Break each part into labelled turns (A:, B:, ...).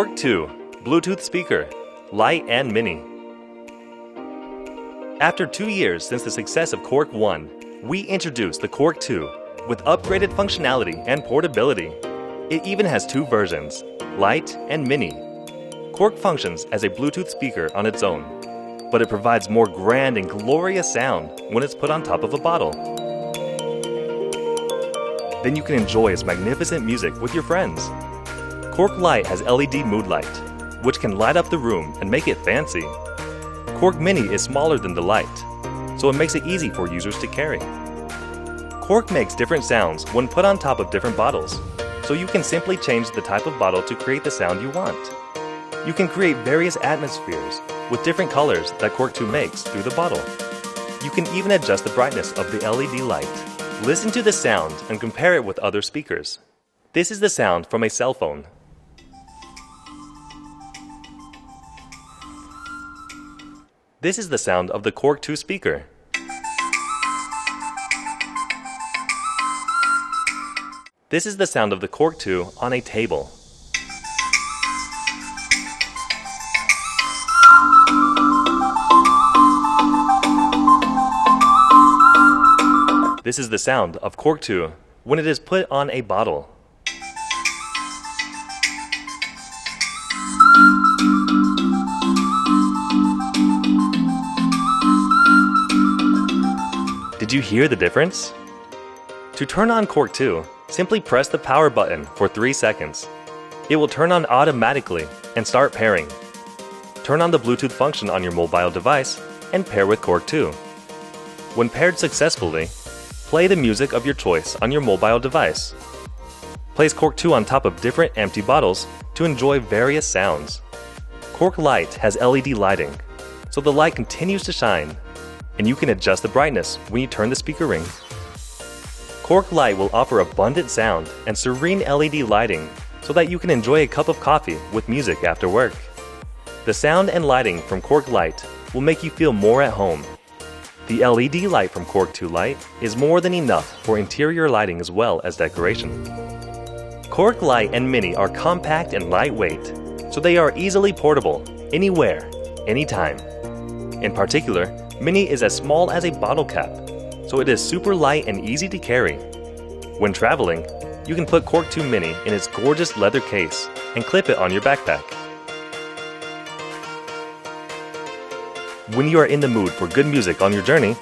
A: Cork 2 Bluetooth speaker, Light and Mini. After 2 years since the success of Cork 1, we introduced the Cork 2 with upgraded functionality and portability. It even has 2 versions, Light and Mini. Cork functions as a Bluetooth speaker on its own, but it provides more grand and glorious sound when it's put on top of a bottle. Then you can enjoy its magnificent music with your friends. Cork Light has LED mood light, which can light up the room and make it fancy. Cork Mini is smaller than the Light, so it makes it easy for users to carry. Cork makes different sounds when put on top of different bottles, so you can simply change the type of bottle to create the sound you want. You can create various atmospheres with different colors that Cork 2 makes through the bottle. You can even adjust the brightness of the LED light. Listen to the sound and compare it with other speakers. This is the sound from a cell phone. This is the sound of the Cork 2 speaker. This is the sound of the Cork 2 on a table. This is the sound of Cork 2 when it is put on a bottle. Did you hear the difference? To turn on Cork 2, simply press the power button for 3 seconds. It will turn on automatically and start pairing. Turn on the Bluetooth function on your mobile device and pair with Cork 2. When paired successfully, play the music of your choice on your mobile device. Place Cork 2 on top of different empty bottles to enjoy various sounds. Cork Light has LED lighting, so the light continues to shine, and you can adjust the brightness when you turn the speaker ring. Cork Light will offer abundant sound and serene LED lighting so that you can enjoy a cup of coffee with music after work. The sound and lighting from Cork Light will make you feel more at home. The LED light from Cork 2 Light is more than enough for interior lighting as well as decoration. Cork Light and Mini are compact and lightweight, so they are easily portable, anywhere, anytime. In particular, Mini is as small as a bottle cap, so it is super light and easy to carry. When traveling, you can put Cork 2 Mini in its gorgeous leather case and clip it on your backpack. When you are in the mood for good music on your journey,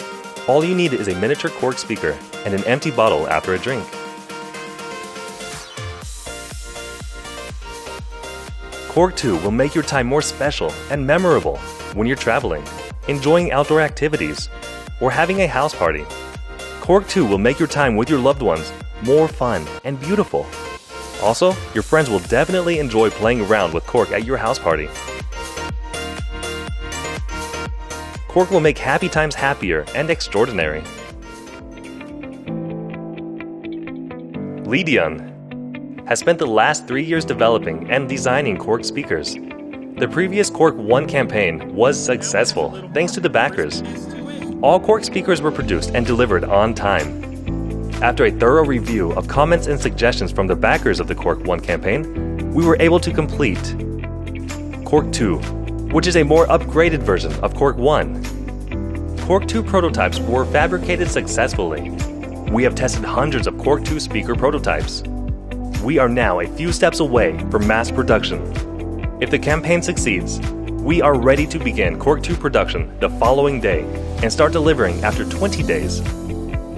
A: all you need is a miniature Cork speaker and an empty bottle after a drink. Cork 2 will make your time more special and memorable when you're traveling, enjoying outdoor activities, or having a house party. Cork 2 will make your time with your loved ones more fun and beautiful. Also, your friends will definitely enjoy playing around with Cork at your house party. Cork will make happy times happier and extraordinary. Lydion has spent the last 3 years developing and designing Cork speakers. The previous Cork 1 campaign was successful thanks to the backers. All Cork speakers were produced and delivered on time. After a thorough review of comments and suggestions from the backers of the Cork 1 campaign, we were able to complete Cork 2, which is a more upgraded version of Cork 1. Cork 2 prototypes were fabricated successfully. We have tested hundreds of Cork 2 speaker prototypes. We are now a few steps away from mass production. If the campaign succeeds, we are ready to begin Cork 2 production the following day and start delivering after 20 days.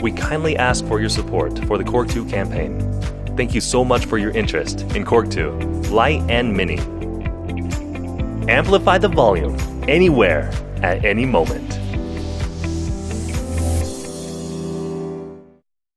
A: We kindly ask for your support for the Cork 2 campaign. Thank you so much for your interest in Cork 2, Light and Mini. Amplify the volume, anywhere, at any moment.